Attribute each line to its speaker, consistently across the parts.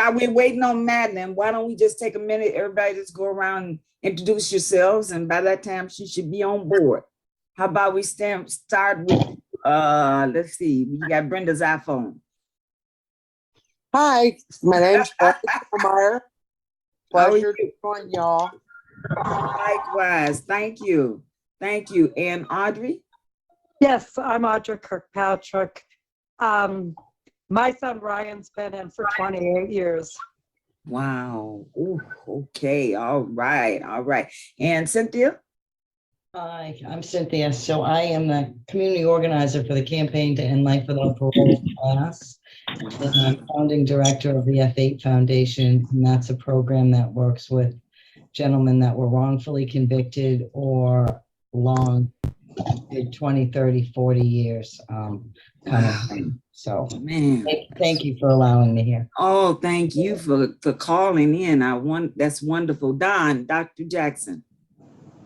Speaker 1: while we're waiting on Madeline, why don't we just take a minute? Everybody just go around and introduce yourselves. And by that time, she should be on board. How about we start with, let's see, you got Brenda's iPhone.
Speaker 2: Hi, my name's Meyer. Pleasure to join y'all.
Speaker 1: Likewise, thank you. Thank you. And Audrey?
Speaker 3: Yes, I'm Audrey Kirkpatrick. My son Ryan's been in for 28 years.
Speaker 1: Wow. Ooh, okay. All right. All right. And Cynthia?
Speaker 4: Hi, I'm Cynthia. So I am the community organizer for the Campaign to End Life Without Parole class. And I'm founding director of the F8 Foundation. And that's a program that works with gentlemen that were wrongfully convicted or long 20, 30, 40 years kind of thing. So
Speaker 1: Man.
Speaker 4: thank you for allowing me here.
Speaker 1: Oh, thank you for calling in. That's wonderful. Dr. Jackson.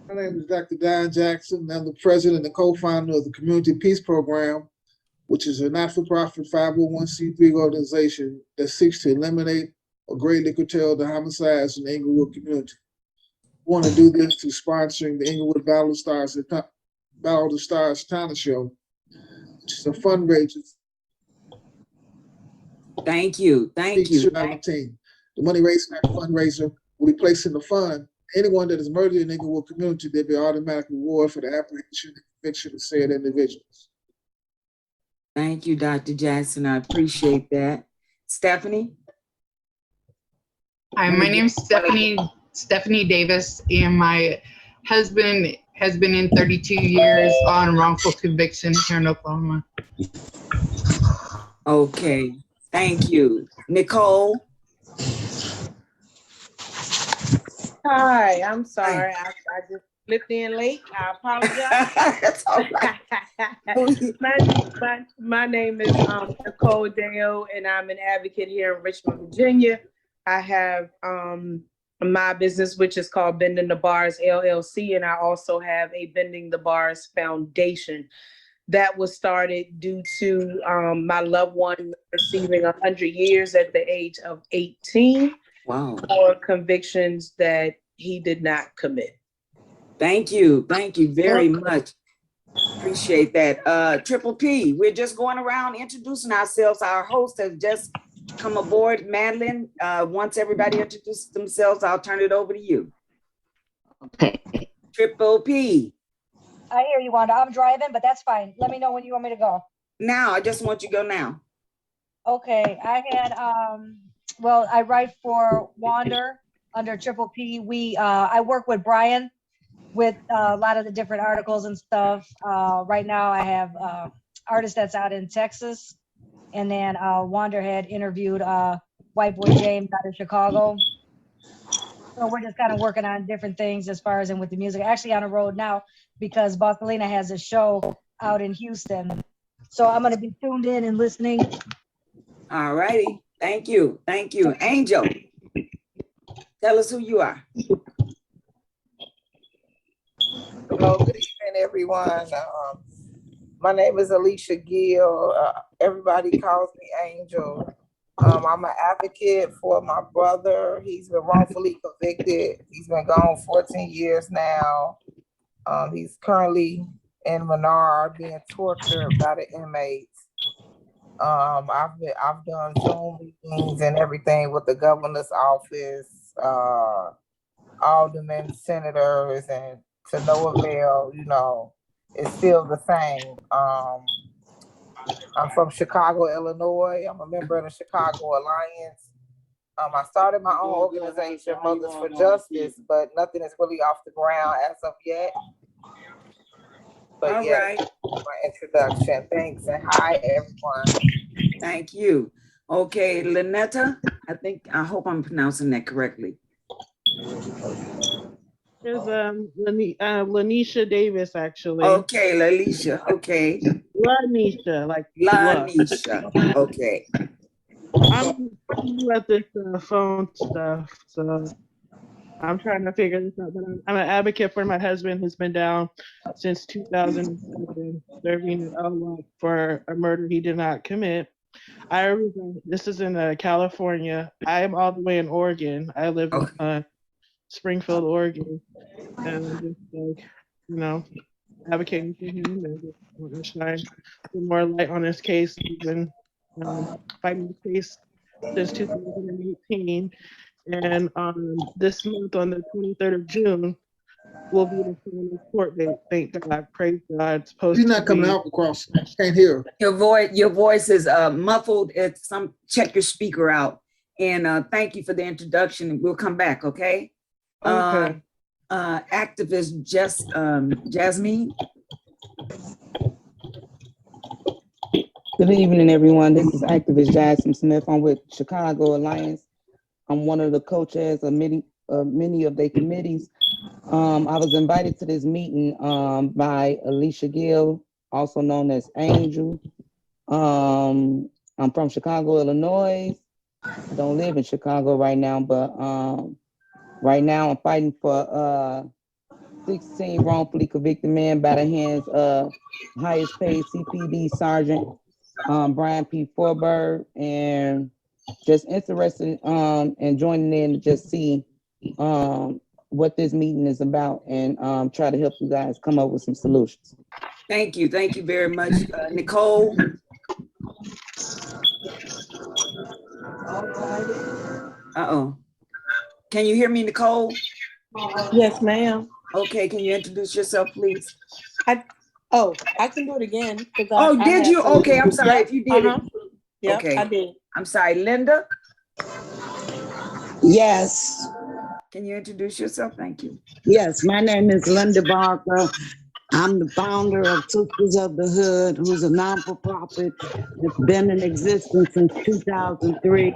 Speaker 5: My name is Dr. Don Jackson. I'm the president and co-founder of the Community Peace Program, which is a not-for-profit 501c3 organization that seeks to eliminate or greatly curtail the homicides in the Inglewood community. We want to do this through sponsoring the Inglewood Battle of the Stars Talent Show, which is a fundraiser.
Speaker 1: Thank you. Thank you.
Speaker 5: The money raised from that fundraiser will be placed in the fund. Anyone that is murdered in the Inglewood community, there'll be an automatic reward for the apprehension and conviction of said individuals.
Speaker 1: Thank you, Dr. Jackson. I appreciate that. Stephanie?
Speaker 6: Hi, my name's Stephanie Davis, and my husband has been in 32 years on wrongful conviction here in Oklahoma.
Speaker 1: Okay, thank you. Nicole?
Speaker 7: Hi, I'm sorry. I just slipped in late. I apologize.
Speaker 1: That's all right.
Speaker 7: my name is Nicole Deo, and I'm an advocate here in Richmond, Virginia. I have my business, which is called Bending the Bars LLC, and I also have a Bending the Bars Foundation. That was started due to my loved one receiving 100 years at the age of 18.
Speaker 1: Wow.
Speaker 7: For convictions that he did not commit.
Speaker 1: Thank you. Thank you very much. Appreciate that. Triple P, we're just going around introducing ourselves. Our host has just come aboard, Madeline. Once everybody introduces themselves, I'll turn it over to you.
Speaker 4: Okay.
Speaker 1: Triple P.
Speaker 8: I hear you, Wanda. I'm driving, but that's fine. Let me know when you want me to go.
Speaker 1: Now, I just want you to go now.
Speaker 8: Okay, I had, well, I write for Wander under Triple P. I work with Brian with a lot of the different articles and stuff. Right now I have artist that's out in Texas. And then Wander had interviewed White Boy James out of Chicago. So we're just kind of working on different things as far as in with the music. Actually on the road now because Bosselina has a show out in Houston. So I'm going to be tuned in and listening.
Speaker 1: All righty. Thank you. Thank you. Angel, tell us who you are.
Speaker 9: Hello, good evening, everyone. My name is Alicia Gill. Everybody calls me Angel. I'm an advocate for my brother. He's been wrongfully convicted. He's been gone 14 years now. He's currently in Menard being tortured by the inmates. I've done Zoom meetings and everything with the governor's office, aldermen, senators, and to no avail. You know, it's still the same. I'm from Chicago, Illinois. I'm a member of the Chicago Alliance. I started my own organization, Mothers for Justice, but nothing is really off the ground as of yet. But
Speaker 1: All
Speaker 9: yeah,
Speaker 1: right.
Speaker 9: my introduction. Thanks, and hi, everyone.
Speaker 1: Thank you. Okay, Lynetta, I hope I'm pronouncing that correctly.
Speaker 10: There's Lanisha Davis, actually.
Speaker 1: Okay, Lanisha. Okay.
Speaker 10: Lanisha, like
Speaker 1: Lanisha. Okay.
Speaker 10: I'm new at this phone stuff, so I'm trying to figure this out. But I'm an advocate for my husband, who's been down since 2007, serving a life for a murder he did not commit. This is in California. I am all the way in Oregon. I live in Springfield, Oregon, and I'm just like, advocating for him and just want to shine some more light on this case. We've been fighting the case since 2018, and this month on the 23rd of June will be the final court date. Thank God, praise God. It's supposed
Speaker 5: You're not coming out across. Can't hear.
Speaker 1: Your voice is muffled. It's check your speaker out. And thank you for the introduction. We'll come back, okay?
Speaker 10: Okay.
Speaker 1: Activist Jasmine.
Speaker 11: Good evening, everyone. This is activist Jasmine Smith. I'm with Chicago Alliance. I'm one of the co-chairs of many of their committees. I was invited to this meeting by Alicia Gill, also known as Angel. I'm from Chicago, Illinois. I don't live in Chicago right now, but right now I'm fighting for 16 wrongfully convicted men by the hands of highest paid CPD Sergeant Brian P. Forberg, and just interested in joining in to just see what this meeting is about and try to help you guys come up with some solutions.
Speaker 1: Thank you very much, Nicole. Can you hear me, Nicole?
Speaker 12: Yes, ma'am.
Speaker 1: Okay, can you introduce yourself, please?
Speaker 12: I can do it again.
Speaker 1: Did you? Okay, I'm sorry if you did it.
Speaker 12: Yeah,
Speaker 1: okay.
Speaker 12: I did.
Speaker 1: I'm sorry, Linda.
Speaker 13: Yes.
Speaker 1: Can you introduce yourself? Thank you.
Speaker 13: Yes, my name is Linda Barker. I'm the founder of Sisters of the Hood, who's a non-for-profit that's been in existence since 2003.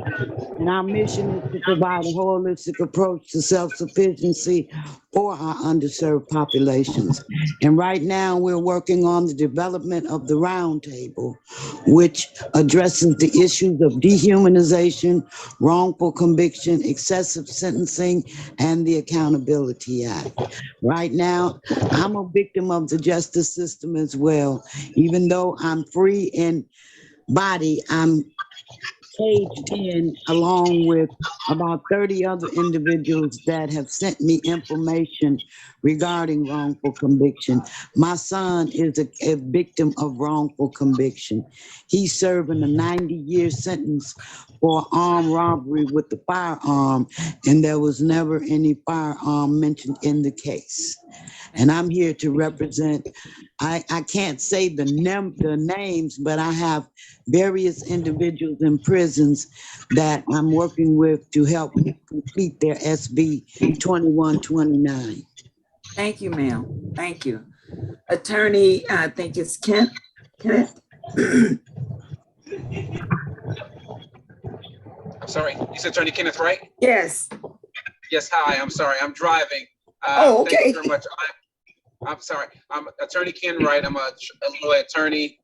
Speaker 13: And our mission is to provide a holistic approach to self-sufficiency for our underserved populations. And right now we're working on the development of the roundtable, which addresses the issues of dehumanization, wrongful conviction, excessive sentencing, and the Accountability Act. Right now, I'm a victim of the justice system as well. Even though I'm free in body, I'm caged in along with about 30 other individuals that have sent me information regarding wrongful conviction. My son is a victim of wrongful conviction. He's serving a 90-year sentence for armed robbery with the firearm, and there was never any firearm mentioned in the case. And I'm here to represent, I can't say the names, but I have various individuals in prisons that I'm working with to help complete their SB 2129.
Speaker 1: Thank you, ma'am. Thank you. Attorney, I think it's Kent.
Speaker 14: I'm sorry, you said Attorney Kenneth, right?
Speaker 1: Yes.
Speaker 14: Yes, hi, I'm sorry, I'm driving.
Speaker 1: Okay.
Speaker 14: Thank you very much. I'm sorry, I'm Attorney Ken Wright. I'm a Illinois attorney,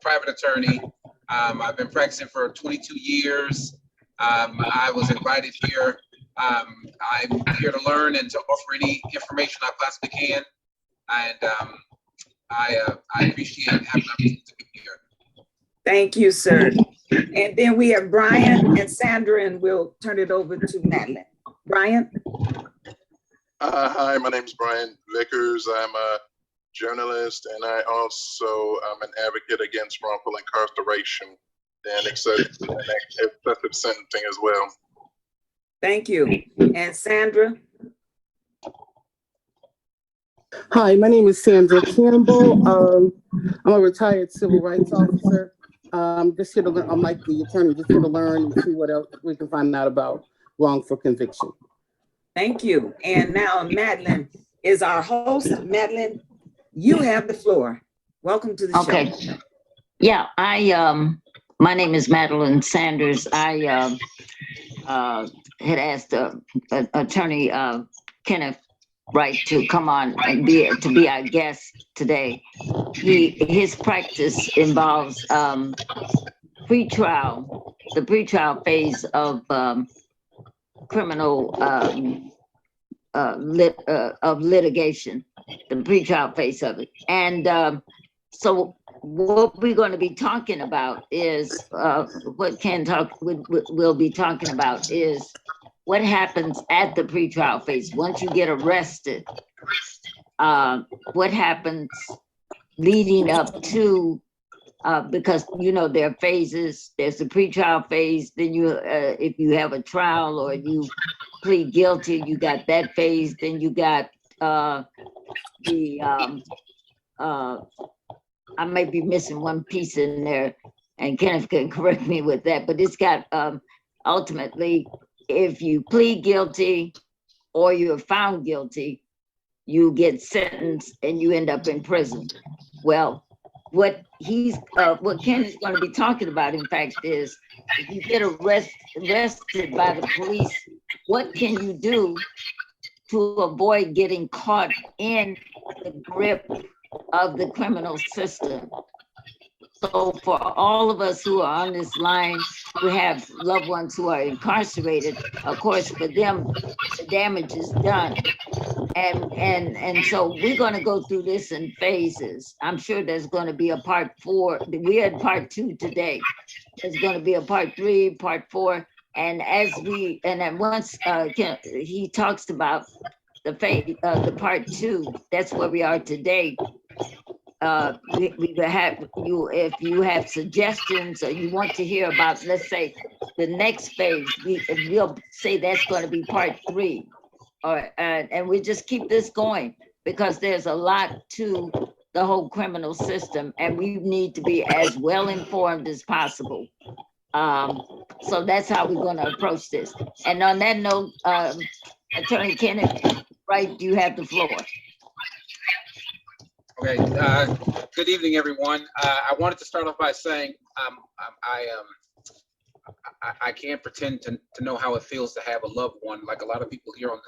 Speaker 14: private attorney. I've been practicing for 22 years. I was invited here. I'm here to learn and to offer any information I possibly can. And I appreciate having the opportunity to be here.
Speaker 1: Thank you, sir. And then we have Brian and Sandra, and we'll turn it over to Madeline. Brian?
Speaker 15: Hi, my name is Brian Vickers. I'm a journalist, and I also am an advocate against wrongful incarceration and excessive sentencing as well.
Speaker 1: Thank you. And Sandra?
Speaker 16: Hi, my name is Sandra Campbell. I'm a retired civil rights officer. Just here to learn, I'm like the attorney, just here to learn and see what else we can find out about wrongful conviction.
Speaker 1: Thank you. And now Madeline is our host. Madeline, you have the floor. Welcome to the show.
Speaker 17: Okay. Yeah, my name is Madeline Sanders. I had asked Attorney Kenneth Wright to come on and be our guest today. His practice involves the pretrial phase of criminal litigation, the pretrial phase of it. And so what we're going to be talking about is what Ken will be talking about is what happens at the pretrial phase once you get arrested. What happens leading up to, because you know there are phases. There's the pretrial phase. Then you, if you have a trial or you plead guilty, you got that phase. Then you got I might be missing one piece in there, and Kenneth can correct me with that, but it's got ultimately, if you plead guilty or you're found guilty, you get sentenced and you end up in prison. Well, what Ken is going to be talking about, in fact, is if you get arrested by the police, what can you do to avoid getting caught in the grip of the criminal system? So for all of us who are on this line, who have loved ones who are incarcerated, of course, for them, the damage is done. And so we're going to go through this in phases. I'm sure there's going to be a part 4. We're at part 2 today. There's going to be a part 3, part 4. And then once he talks about the part 2, that's where we are today. We have you, if you have suggestions or you want to hear about, let's say, the next phase, we'll say that's going to be part 3. And we just keep this going because there's a lot to the whole criminal system and we need to be as well informed as possible. So that's how we're going to approach this. And on that note, Attorney Kenneth, right, you have the floor.
Speaker 14: Okay, good evening, everyone. I wanted to start off by saying I can't pretend to know how it feels to have a loved one, like a lot of people here in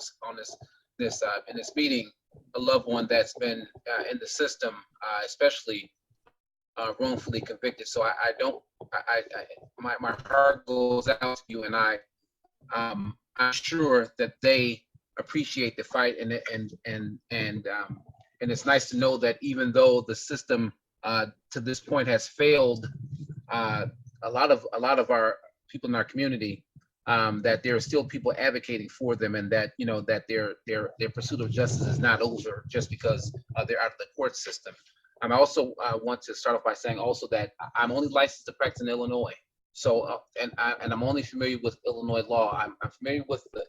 Speaker 14: this meeting, a loved one that's been in the system, especially wrongfully convicted. So my heart goes out to you, and I'm sure that they appreciate the fight, and it's nice to know that even though the system to this point has failed, a lot of our people in our community, that there are still people advocating for them, and that that their pursuit of justice is not over just because they're out of the court system. I also want to start off by saying also that I'm only licensed to practice in Illinois. So and I'm only familiar with Illinois law. I'm familiar with the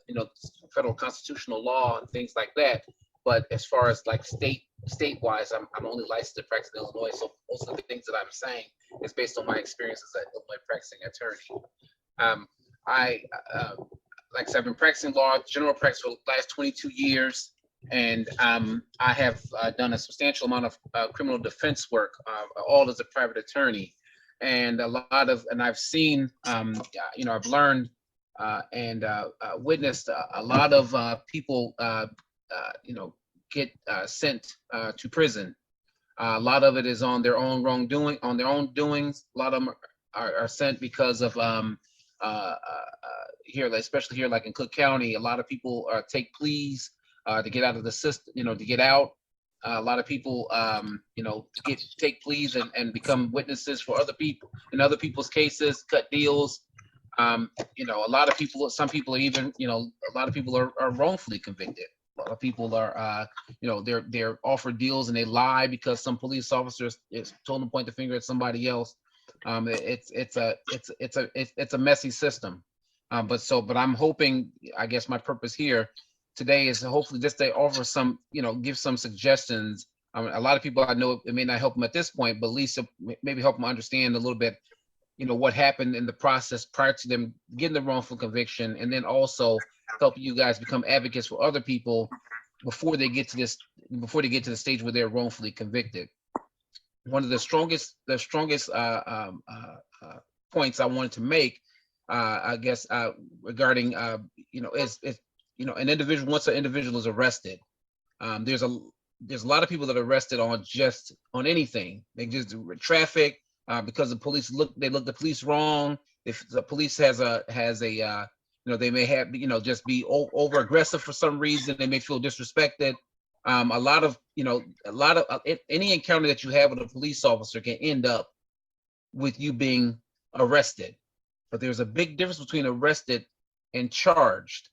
Speaker 14: federal constitutional law and things like that. But as far as like state-wise, I'm only licensed to practice in Illinois. So most of the things that I'm saying is based on my experience as an Illinois practicing attorney. Like I said, I've been practicing law, general practice for the last 22 years, and I have done a substantial amount of criminal defense work, all as a private attorney, and I've seen, I've learned and witnessed a lot of people, get sent to prison. A lot of it is on their own wrongdoing, on their own doings. A lot of them are sent because of here, especially here, like in Cook County, a lot of people take pleas to get out of the system, to get out. A lot of people, take pleas and become witnesses for other people in other people's cases, cut deals. A lot of people, some people are even, a lot of people are wrongfully convicted. A lot of people are, they're offered deals and they lie because some police officers told them to point the finger at somebody else. It's a messy system. But I'm hoping, I guess my purpose here today is hopefully just to offer some, give some suggestions. A lot of people, I know it may not help them at this point, but at least maybe help them understand a little bit, what happened in the process prior to them getting the wrongful conviction, and then also help you guys become advocates for other people before they get to the stage where they're wrongfully convicted. One of the strongest points I wanted to make, I guess, regarding, is an individual, once an individual is arrested, there's a lot of people that are arrested on anything. They just traffic, because the police look the police wrong. If the police has a they may have, just be over aggressive for some reason. They may feel disrespected. A lot of any encounter that you have with a police officer can end up with you being arrested. But there's a big difference between arrested and charged.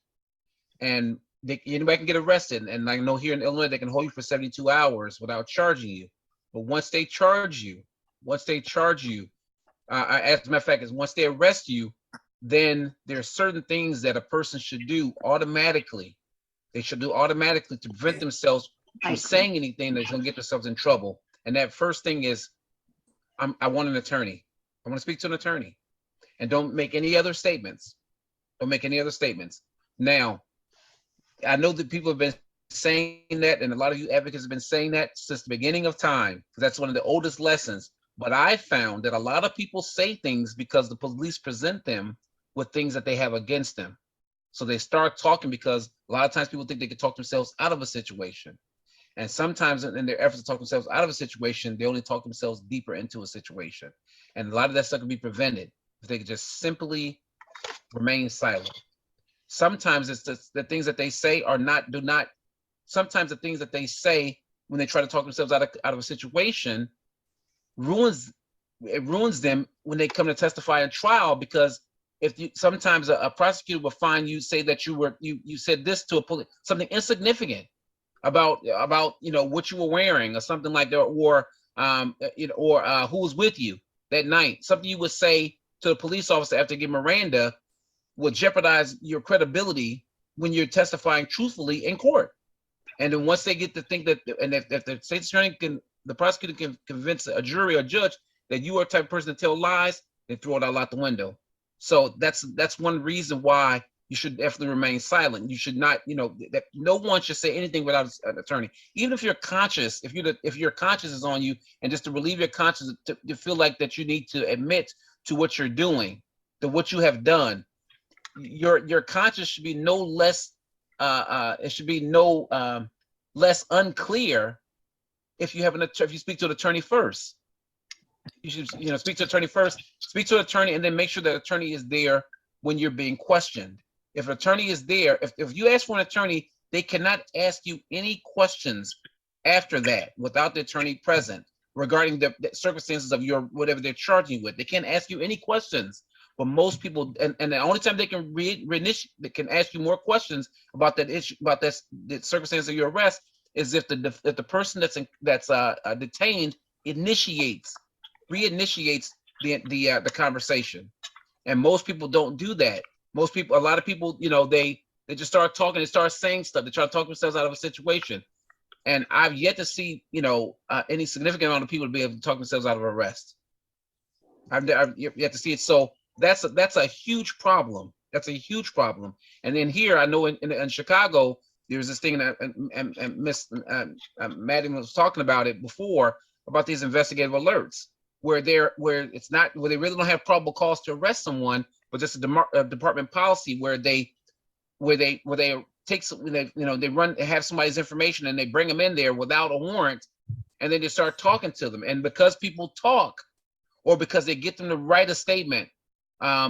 Speaker 14: And anybody can get arrested. And I know here in Illinois, they can hold you for 72 hours without charging you. But once they charge you, as a matter of fact, is once they arrest you, then there are certain things that a person should do automatically. They should do automatically to prevent themselves from saying anything that's going to get themselves in trouble. And that first thing is, I want an attorney. I want to speak to an attorney. And don't make any other statements. Don't make any other statements. Now, I know that people have been saying that, and a lot of you advocates have been saying that since the beginning of time, because that's one of the oldest lessons. But I found that a lot of people say things because the police present them with things that they have against them. So they start talking because a lot of times people think they can talk themselves out of a situation. And sometimes in their efforts to talk themselves out of a situation, they only talk themselves deeper into a situation. And a lot of that stuff can be prevented if they could just simply remain silent. Sometimes it's the things that they say sometimes the things that they say when they try to talk themselves out of a situation ruins them when they come to testify in trial, because sometimes a prosecutor will find you say that you said this to a police, something insignificant about what you were wearing or something like that, or who was with you that night. Something you would say to the police officer after getting Miranda will jeopardize your credibility when you're testifying truthfully in court. And then once they get to think that, and if the state's attorney the prosecutor can convince a jury or judge that you are the type of person to tell lies, they throw it all out the window. So that's one reason why you should definitely remain silent. You should not, that no one should say anything without an attorney. Even if you're conscious, if your conscience is on you, and just to relieve your conscience, to feel like that you need to admit to what you're doing, to what you have done, your conscience should be no less. It should be no less unclear if you speak to an attorney first. You should speak to an attorney first. Speak to an attorney, and then make sure that attorney is there when you're being questioned. If an attorney is there, if you ask for an attorney, they cannot ask you any questions after that without the attorney present regarding the circumstances of your whatever they're charging you with. They can't ask you any questions. But most people, and the only time they can they can ask you more questions about that issue, about the circumstance of your arrest, is if the person that's detained reinitiates the conversation. And most people don't do that. A lot of people, they just start talking and start saying stuff. They try to talk themselves out of a situation. And I've yet to see, any significant amount of people to be able to talk themselves out of arrest. I've yet to see it. So that's a huge problem. That's a huge problem. And then here, I know in Chicago, there's this thing that and Miss Maddie was talking about it before, about these investigative alerts, where they really don't have probable cause to arrest someone, but just a department policy where they have somebody's information and they bring them in there without a warrant, and then they start talking to them. And because people talk, or because they get them to write a statement,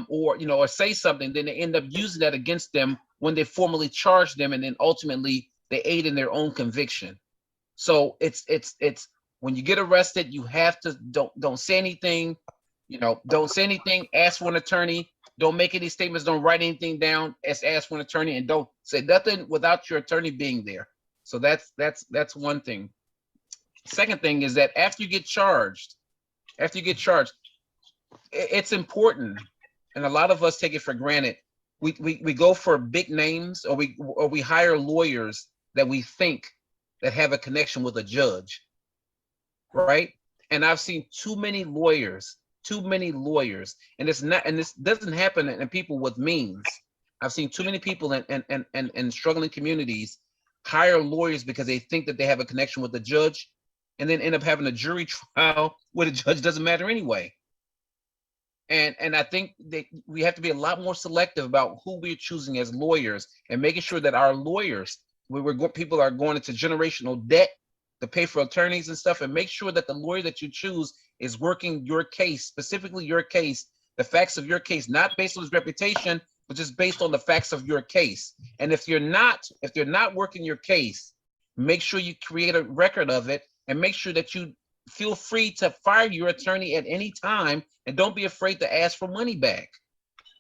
Speaker 14: or say something, then they end up using that against them when they formally charge them, and then ultimately they aid in their own conviction. So it's when you get arrested, you have to don't say anything, don't say anything. Ask for an attorney. Don't make any statements. Don't write anything down. Ask for an attorney, and don't say nothing without your attorney being there. So that's one thing. Second thing is that after you get charged, it's important, and a lot of us take it for granted. We go for big names, or we hire lawyers that we think that have a connection with a judge, right? And I've seen too many lawyers, and this doesn't happen in people with means. I've seen too many people in struggling communities hire lawyers because they think that they have a connection with the judge, and then end up having a jury trial where the judge doesn't matter anyway. And I think that we have to be a lot more selective about who we're choosing as lawyers, and making sure that our lawyers, people are going into generational debt to pay for attorneys and stuff, and make sure that the lawyer that you choose is working your case, specifically your case, the facts of your case, not based on his reputation, but just based on the facts of your case. And if they're not working your case, Make sure you create a record of it, and make sure that you feel free to fire your attorney at any time, and don't be afraid to ask for money back.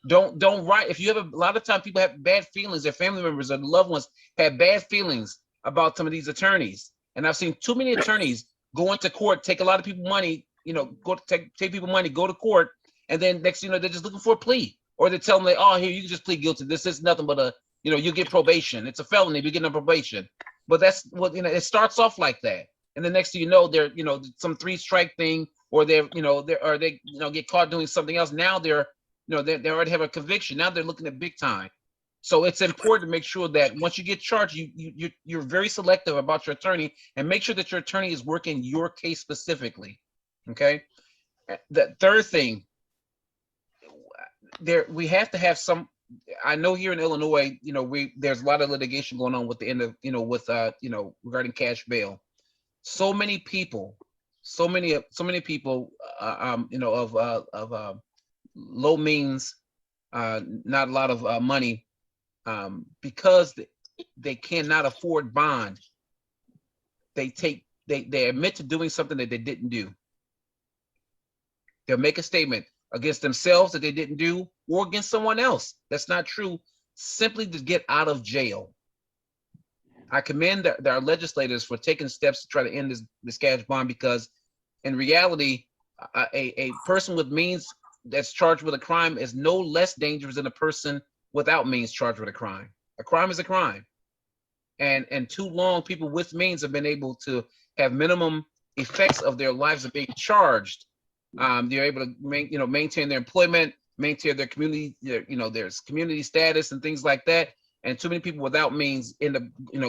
Speaker 14: Don't write. If you have a lot of time, people have bad feelings. Their family members or loved ones have bad feelings about some of these attorneys, and I've seen too many attorneys go into court, take a lot of people money, go take people money, go to court, and then next they're just looking for a plea, or they tell them like, oh, here, you can just plead guilty. This is nothing but a, you get probation. It's a felony. You get a probation. But that's what, it starts off like that. And the next thing you know, they're, some 3-strike thing, or they get caught doing something else. Now they already have a conviction. Now they're looking at big time. So it's important to make sure that once you get charged, you're very selective about your attorney, and make sure that your attorney is working your case specifically. Okay. The third thing, we have to have some. I know here in Illinois, there's a lot of litigation going on with the end of, regarding cash bail. So many people, of low means, not a lot of money, because they cannot afford bond. They admit to doing something that they didn't do. They'll make a statement against themselves that they didn't do, or against someone else that's not true, simply to get out of jail. I commend our legislators for taking steps to try to end this cash bond, because in reality, a person with means that's charged with a crime is no less dangerous than a person without means charged with a crime. A crime is a crime. And too long, people with means have been able to have minimum effects of their lives of being charged. They're able to maintain their employment, maintain their community, there's community status and things like that. And too many people without means end up,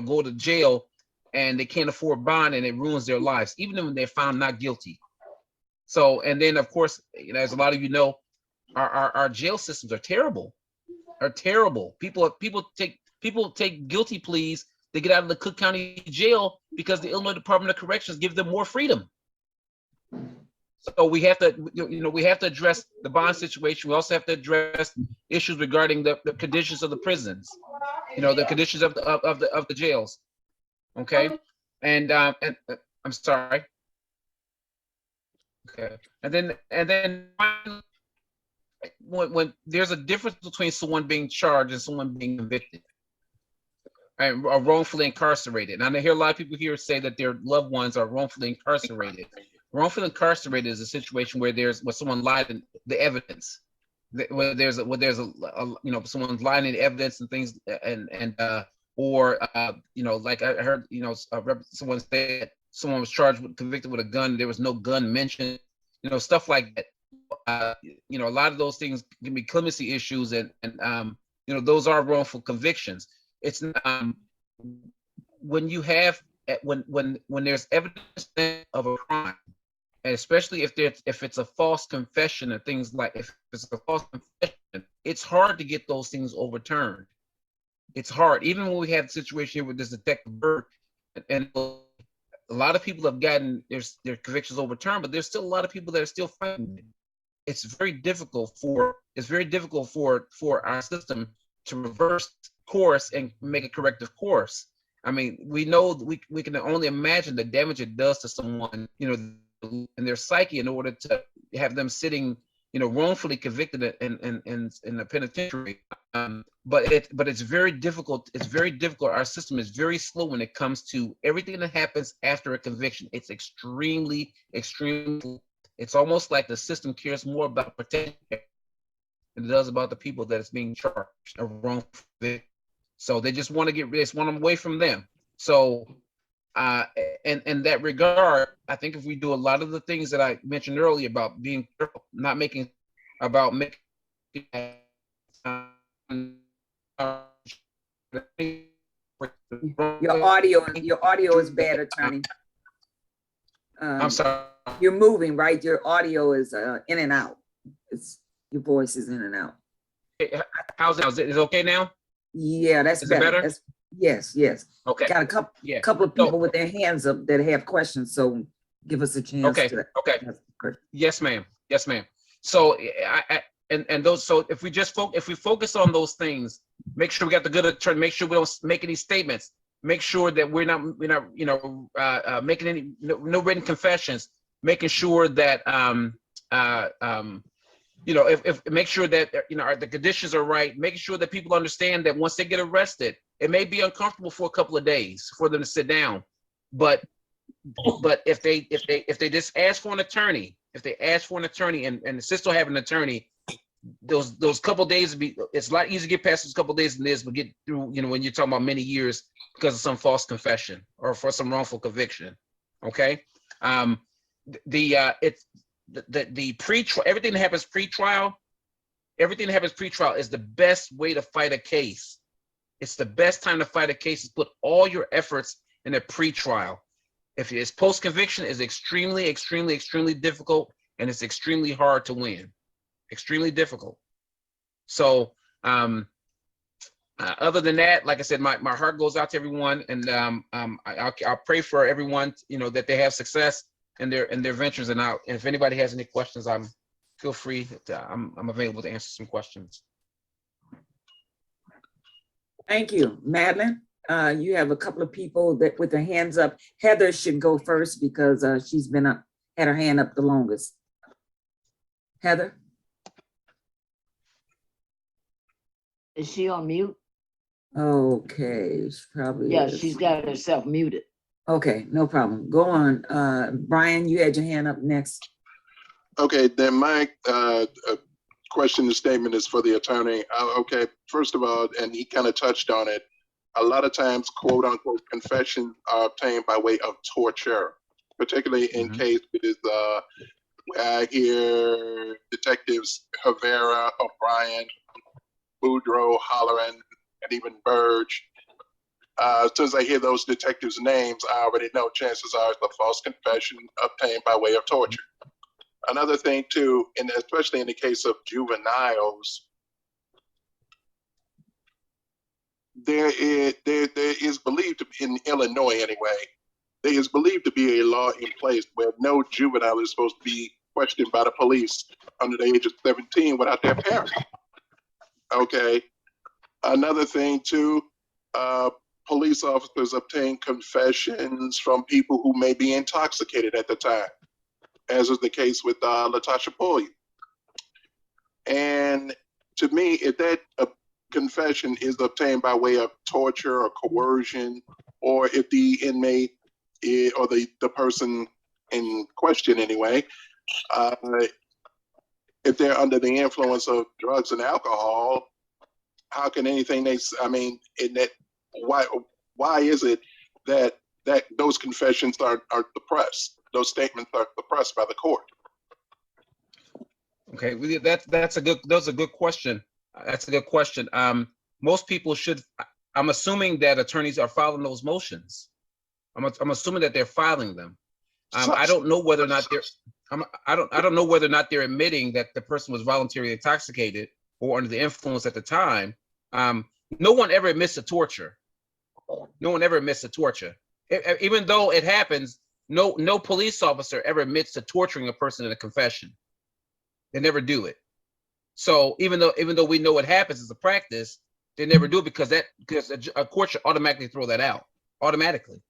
Speaker 14: go to jail, and they can't afford bond, and it ruins their lives, even when they're found not guilty. So, and then of course, as a lot of our jail systems are terrible. People take guilty pleas to get out of the Cook County jail because the Illinois Department of Corrections gives them more freedom. So we have to address the bond situation. We also have to address issues regarding the conditions of the prisons, the conditions of the jails. Okay, and I'm sorry. Okay, and then when there's a difference between someone being charged and someone being convicted and are wrongfully incarcerated. And I hear a lot of people here say that their loved ones are wrongfully incarcerated. Wrongfully incarcerated is a situation where someone lied in the evidence, where there's someone's lying in evidence and things, or like I heard someone say that someone was convicted with a gun, there was no gun mentioned, stuff like that. A lot of those things can be clemency issues, and those are wrongful convictions. It's when there's evidence of a crime, and especially if it's a false confession and things like, if it's a false confession, it's hard to get those things overturned. It's hard, even when we have a situation here with this Detective Bird, and a lot of people have gotten their convictions overturned, but there's still a lot of people that are still fighting it. It's very difficult for our system to reverse course and make a corrective course. I mean, we know we can only imagine the damage it does to someone, in their psyche, in order to have them sitting, wrongfully convicted in the penitentiary. But it's very difficult. It's very difficult. Our system is very slow when it comes to everything that happens after a conviction. It's extremely. It's almost like the system cares more about protection than it does about the people that is being charged or wrongfully. So they just want them away from them. So, in that regard, I think if we do a lot of the things that I mentioned earlier about being careful, making.
Speaker 1: Your audio is bad, attorney.
Speaker 14: I'm sorry.
Speaker 1: You're moving, right? Your audio is in and out. Your voice is in and out.
Speaker 14: How's it? Is it okay now?
Speaker 1: Yeah, that's better. Yes.
Speaker 14: Okay.
Speaker 1: Got a couple of people with their hands up that have questions, so give us a chance.
Speaker 14: Okay. Yes, ma'am. So so if we focus on those things, make sure we got the good attorney, make sure we don't make any statements. make sure that we're not making any no written confessions, making sure that if make sure that the conditions are right, making sure that people understand that once they get arrested, it may be uncomfortable for a couple of days for them to sit down, but if they just ask for an attorney, and insist on having an attorney, those couple of days it's a lot easier to get past those couple of days than this, but get through when you're talking about many years because of some false confession or for some wrongful conviction. Okay, the pre-trial, everything that happens pre-trial is the best way to fight a case. It's the best time to fight a case is put all your efforts in a pre-trial. If it's post-conviction, is extremely, extremely, extremely difficult, and it's extremely hard to win. Extremely difficult. So other than that, like I said, my heart goes out to everyone, and I'll pray for everyone, that they have success in their ventures. And if anybody has any questions, feel free. I'm available to answer some questions.
Speaker 1: Thank you, Madeline. You have a couple of people that with their hands up. Heather should go first because she's had her hand up the longest. Heather.
Speaker 17: Is she on mute?
Speaker 1: Okay, she probably
Speaker 17: Yeah,
Speaker 1: is.
Speaker 17: she's got herself muted.
Speaker 1: Okay, no problem. Go on. Brian, you had your hand up next.
Speaker 15: Okay, then my question and statement is for the attorney. Okay, first of all, and he kind of touched on it, a lot of times, quote unquote, confessions are obtained by way of torture, particularly in cases where I hear detectives Havera, O'Brien, Boudreaux, Holleran, and even Burge. As soon as I hear those detectives' names, I already know chances are it's a false confession obtained by way of torture. Another thing too, and especially in the case of juveniles, there is believed to be, in Illinois anyway, there is believed to be a law in place where no juvenile is supposed to be questioned by the police under the age of 17 without their parents. Okay. Another thing too, police officers obtain confessions from people who may be intoxicated at the time, as is the case with Latasha Pulley. And to me, if that confession is obtained by way of torture or coercion, or if the inmate or the person in question anyway, if they're under the influence of drugs and alcohol, how can anything why is it that those confessions are suppressed? Those statements are suppressed by the court.
Speaker 14: Okay, that's a good question. That's a good question. Most people should. I'm assuming that attorneys are filing those motions. I'm assuming that they're filing them. I don't know whether or not they're. I don't know whether or not they're admitting that the person was voluntarily intoxicated or under the influence at the time. No one ever admits to torture. No one ever admits to torture. Even though it happens, no police officer ever admits to torturing a person in a confession. They never do it. So even though we know it happens as a practice, they never do it because a court should automatically throw that out automatically.